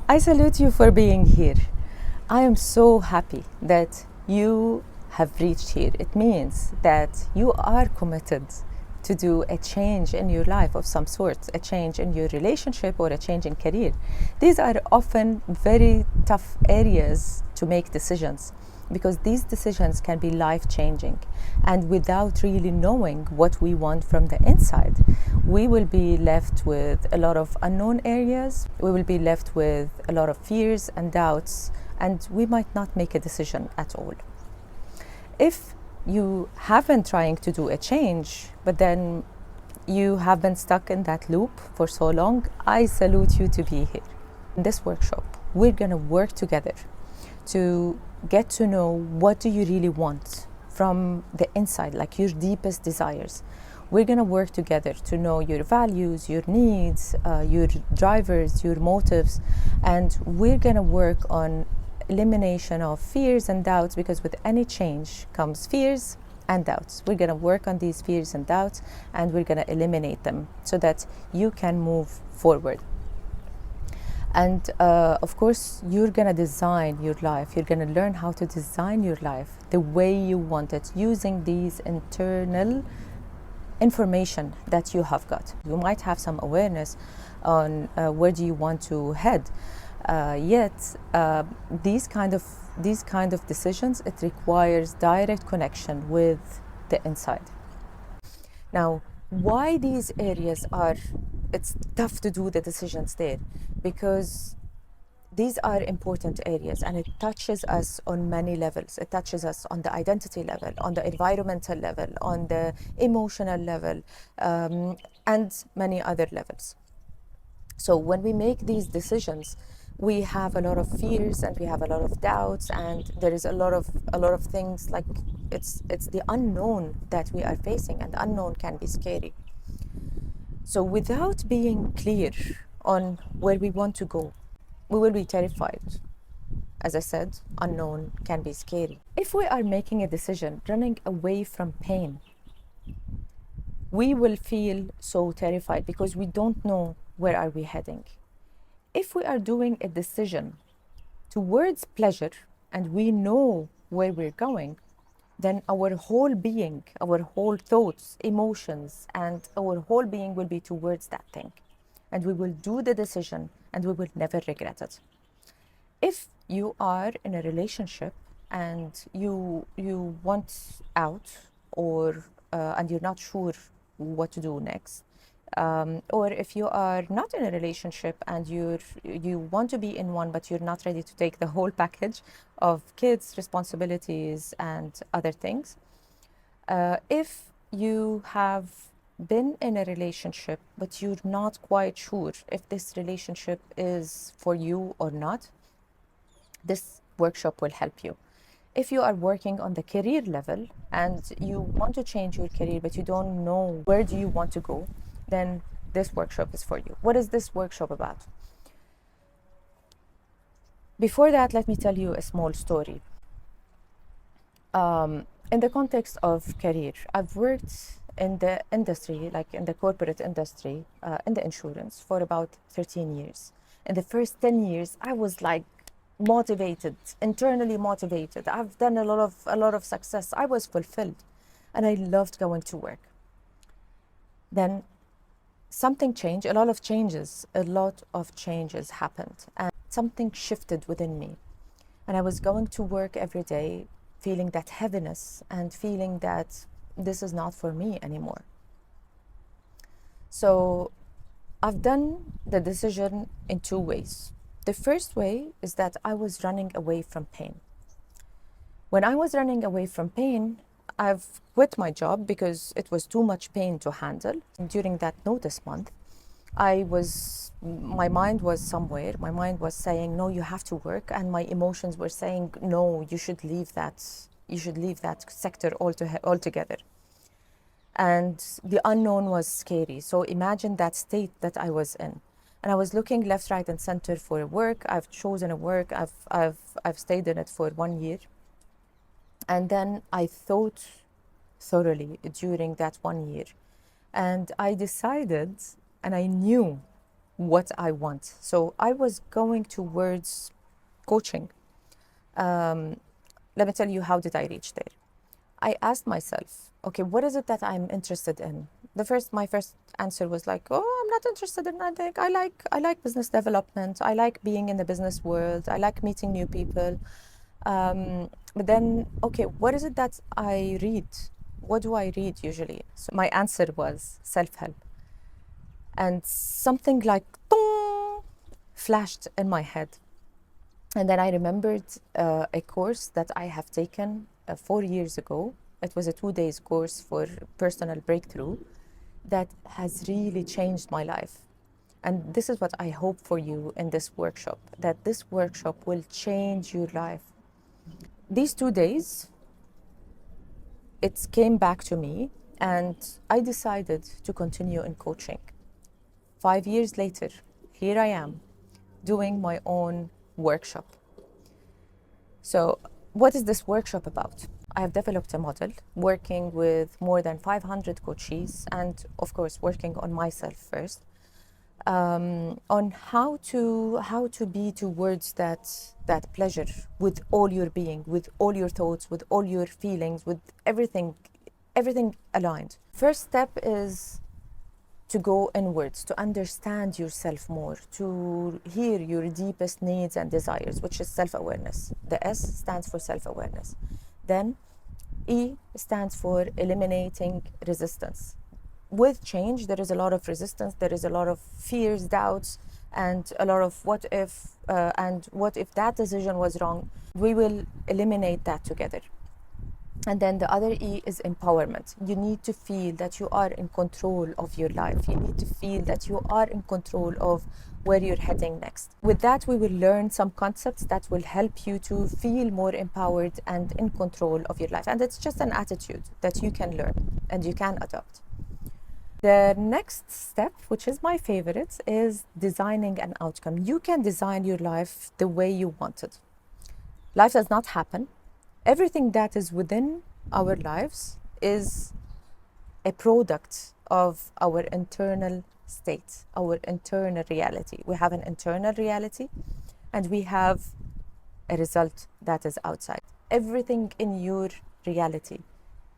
I salute you for being here. I am so happy that you have reached here. It means that you are committed to do a change in your life of some sort, a change in your relationship or a change in career. These are often very tough areas to make decisions because these decisions can be life changing. And without really knowing what we want from the inside, we will be left with a lot of unknown areas. We will be left with a lot of fears and doubts, and we might not make a decision at all. If you have been trying to do a change, but then you have been stuck in that loop for so long, I salute you to be here. In this workshop, we're going to work together to get to know what do you really want from the inside, like your deepest desires. We're going to work together to know your values, your needs, your drivers, your motives, and we're going to work on elimination of fears and doubts, because with any change comes fears and doubts. We're going to work on these fears and doubts, and we're going to eliminate them so that you can move forward. And of course, you're going to design your life. You're going to learn how to design your life the way you want it, using these internal information that you have got. You might have some awareness on where do you want to head. Yet these kind of decisions, it requires direct connection with the inside. Now, why these areas it's tough to do the decisions there, because these are important areas and it touches us on many levels. It touches us on the identity level, on the environmental level, on the emotional level, and many other levels. So when we make these decisions, we have a lot of fears and we have a lot of doubts, and there is a lot of things, like it's the unknown that we are facing, and the unknown can be scary. So without being clear on where we want to go, we will be terrified. As I said, unknown can be scary. If we are making a decision running away from pain, we will feel so terrified because we don't know where are we heading. If we are doing a decision towards pleasure and we know where we're going, then our whole being, our whole thoughts, emotions, and our whole being will be towards that thing. And we will do the decision and we will never regret it. If you are in a relationship and you want out, or and you're not sure what to do next, or if you are not in a relationship and you want to be in one, but you're not ready to take the whole package of kids, responsibilities, and other things. If you have been in a relationship, but you're not quite sure if this relationship is for you or not, this workshop will help you. If you are working on the career level and you want to change your career, but you don't know where do you want to go, then this workshop is for you. What is this workshop about? Before that, let me tell you a small story. In the context of career, I've worked in the industry, like in the corporate industry, in the insurance for about 13 years. In the first 10 years, I was like motivated, internally motivated. I've done a lot of success. I was fulfilled and I loved going to work. Then something changed, a lot of changes happened, and something shifted within me. And I was going to work every day feeling that heaviness and feeling that this is not for me anymore. So I've done the decision in two ways. The first way is that I was running away from pain. When I was running away from pain, I've quit my job because it was too much pain to handle. During that notice month, my mind was somewhere. My mind was saying, no, you have to work. And my emotions were saying, no, you should leave that sector altogether. And the unknown was scary. So imagine that state that I was in. And I was looking left, right, and center for work. I've chosen a work. I've stayed in it for 1 year. And then I thought thoroughly during that 1 year. And I decided, and I knew what I want. So I was going towards coaching. Let me tell you, how did I reach there? I asked myself, okay, what is it that I'm interested in? My first answer was like, oh, I'm not interested in anything. I like business development. I like being in the business world. I like meeting new people. But then, okay, what is it that I read? What do I read usually? So my answer was self-help. And something like dong, flashed in my head. And then I remembered a course that I have taken 4 years ago. It was a 2 day course for personal breakthrough that has really changed my life. And this is what I hope for you in this workshop, that this workshop will change your life. These 2 days, it came back to me, and I decided to continue in coaching. 5 years later, here I am doing my own workshop. So, what is this workshop about? I have developed a model working with more than 500 coaches, and of course, working on myself first, on how to be towards that pleasure with all your being, with all your thoughts, with all your feelings, with everything aligned. First step is to go inwards, to understand yourself more, to hear your deepest needs and desires, which is self-awareness. The S stands for self-awareness. Then E stands for eliminating resistance. With change, there is a lot of resistance, there is a lot of fears, doubts, and a lot of what if that decision was wrong. We will eliminate that together. And then the other E is empowerment. You need to feel that you are in control of your life. You need to feel that you are in control of where you're heading next. With that, we will learn some concepts that will help you to feel more empowered and in control of your life. And it's just an attitude that you can learn and you can adopt. The next step, which is my favorite, is designing an outcome. You can design your life the way you want it. Life does not happen. Everything that is within our lives is a product of our internal state, our internal reality. We have an internal reality and we have a result that is outside. Everything in your reality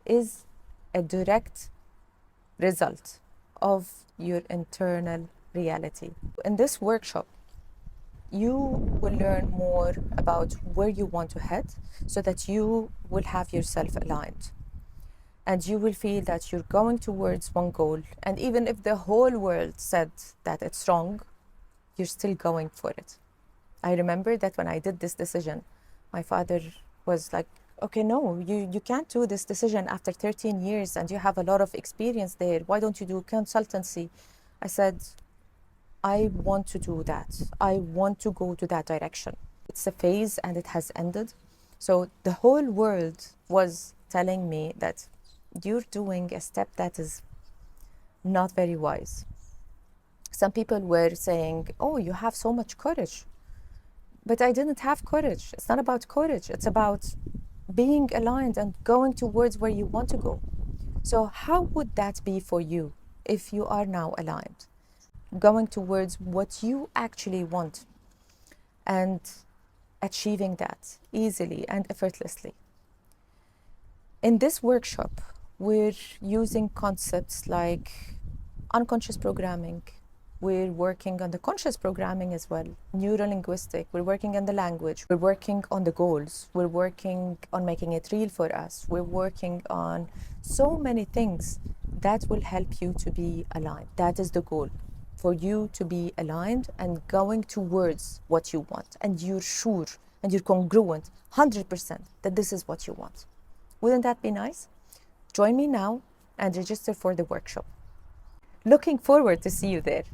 is a direct result of your internal reality. In this workshop, you will learn more about where you want to head so that you will have yourself aligned. And you will feel that you're going towards one goal. And even if the whole world said that it's wrong, you're still going for it. I remember that when I did this decision, my father was like, okay, no, you can't do this decision after 13 years and you have a lot of experience there. Why don't you do consultancy? I said, I want to do that. I want to go to that direction. It's a phase and it has ended. So the whole world was telling me that you're doing a step that is not very wise. Some people were saying, oh, you have so much courage. But I didn't have courage. It's not about courage. It's about being aligned and going towards where you want to go. So how would that be for you if you are now aligned? Going towards what you actually want and achieving that easily and effortlessly. In this workshop, we're using concepts like unconscious programming. We're working on the conscious programming as well, neuro-linguistic. We're working on the language. We're working on the goals. We're working on making it real for us. We're working on so many things that will help you to be aligned. That is the goal, for you to be aligned and going towards what you want. And you're sure and you're congruent 100% that this is what you want. Wouldn't that be nice? Join me now and register for the workshop. Looking forward to see you there.